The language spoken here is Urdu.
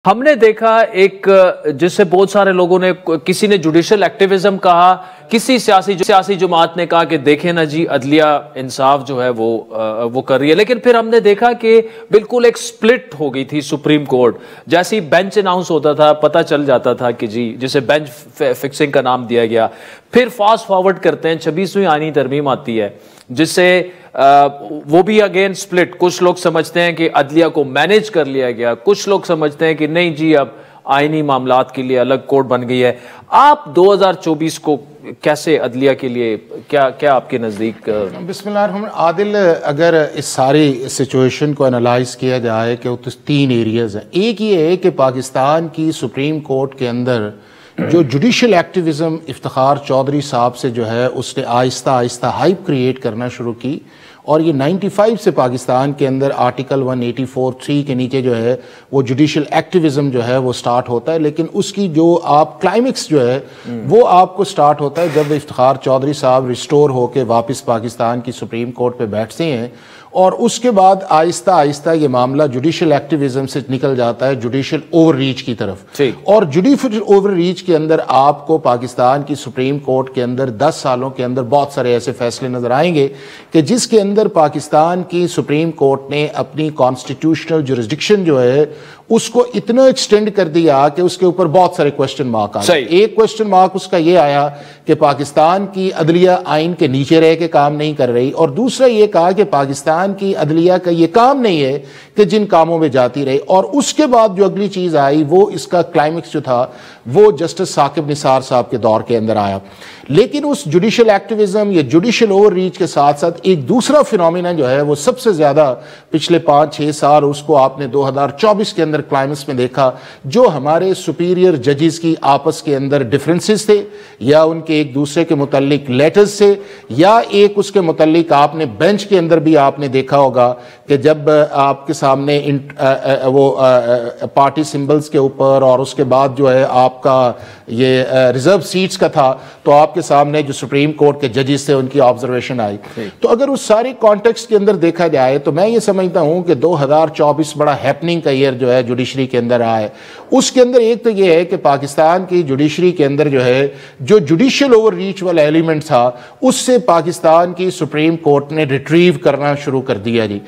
ہم نے دیکھا ایک جسے بہت سارے لوگوں نے کسی نے جوڈیشل ایکٹیویزم کہا، کسی سیاسی جماعت نے کہا کہ دیکھیں نا جی عدلیہ انصاف جو ہے وہ کر رہی ہے، لیکن پھر ہم نے دیکھا کہ بالکل ایک سپلٹ ہو گئی تھی سپریم کورٹ۔ جیسے ہی بینچ اناؤنس ہوتا تھا پتہ چل جاتا تھا کہ جی جسے بینچ فکسنگ کا نام دیا گیا۔ پھر فاسٹ فارورڈ کرتے ہیں 26ویں آئینی ترمیم آتی ہے جس سے وہ بھی اگین سپلٹ، کچھ لوگ سمجھتے ہیں کہ عدلیہ کو مینیج کر لیا گیا، کچھ لوگ سمجھتے ہیں کہ نہیں جی اب آئینی معاملات کے لیے الگ کورٹ بن گئی ہے۔ آپ 2024 کو کیسے عدلیہ کے لیے کیا آپ کے نزدیک؟ بسم اللہ الرحمن عادل، اگر اس ساری سچویشن کو انالائز کیا جائے کہ وہ تین ایریاز ہیں۔ ایک یہ ہے کہ پاکستان کی سپریم کورٹ کے اندر جو جوڈیشل ایکٹیویزم افتخار چودھری صاحب سے جو ہے اس نے آہستہ آہستہ ہائپ کریٹ کرنا شروع کی، اور یہ 95 سے پاکستان کے اندر آرٹیکل 184(3) کے نیچے جو ہے وہ جوڈیشل ایکٹیویزم جو ہے وہ سٹارٹ ہوتا ہے، لیکن اس کی جو آپ کلائمیکس جو ہے وہ آپ کو سٹارٹ ہوتا ہے جب افتخار چودھری صاحب ریسٹور ہو کے واپس پاکستان کی سپریم کورٹ پہ بیٹھتے ہیں، اور اس کے بعد آہستہ آہستہ یہ معاملہ جوڈیشل ایکٹیویزم سے نکل جاتا ہے جوڈیشل اوور ریچ کی طرف۔ اور جوڈیشل اوور ریچ کے اندر آپ کو پاکستان کی سپریم کورٹ کے اندر 10 سالوں کے اندر بہت سارے ایسے فیصلے نظر آئیں گے کہ جس کے اندر پاکستان کی سپریم کورٹ نے اپنی کانسٹیٹیوشنل جورسڈکشن جو ہے اس کو اتنا ایکسٹینڈ کر دیا کہ اس کے اوپر بہت سارے کوسچن مارک آئے۔ ایک کوسچن مارک اس کا یہ آیا کہ پاکستان کی عدلیہ آئین کے نیچے رہ کے کام نہیں کر رہی، اور دوسرا یہ کہا کہ پاکستان کی عدلیہ کا یہ کام نہیں ہے کہ جن کاموں میں جاتی رہی۔ اور اس کے بعد جو اگلی چیز آئی وہ اس کا کلائمیکس جو تھا وہ جسٹس ثاقب نثار صاحب کے دور کے اندر آیا۔ لیکن اس جوڈیشل ایکٹیویزم یا جوڈیشل اوور ریچ کے ساتھ ساتھ ایک دوسرا فینومینا جو ہے وہ سب سے زیادہ پچھلے 5-6 سال اس کو آپ نے 2024 کے اندر کلائمیکس میں دیکھا، جو ہمارے سپیریئر ججز کی آپس کے اندر ڈیفرنسز تھے، یا ان کے ایک دوسرے کے متعلق لیٹرز سے، یا ایک اس کے متعلق آپ نے بینچ کے اندر بھی آپ نے دیکھا ہوگا کہ جب آپ کے سامنے وہ پارٹی سمبلز کے اوپر اور اس کے بعد جو ہے آپ کا یہ ریزرو سیٹس کا تھا تو آپ کے سامنے جو سپریم کورٹ کے ججز تھے ان کی آبزرویشن آئی۔ تو اگر اس ساری کانٹیکسٹ کے اندر دیکھا جائے تو میں یہ سمجھتا ہوں کہ 2024 بڑا ہیپننگ کا ایئر جو ہے جوڈیشری کے اندر آیا ہے۔ اس کے اندر ایک تو یہ ہے کہ پاکستان کی جوڈیشری کے اندر جو ہے جو جوڈیشل اوور ریچ والا ایلیمنٹ تھا اس سے پاکستان کی سپریم کورٹ نے ریٹریو کرنا شروع کر دیا جی۔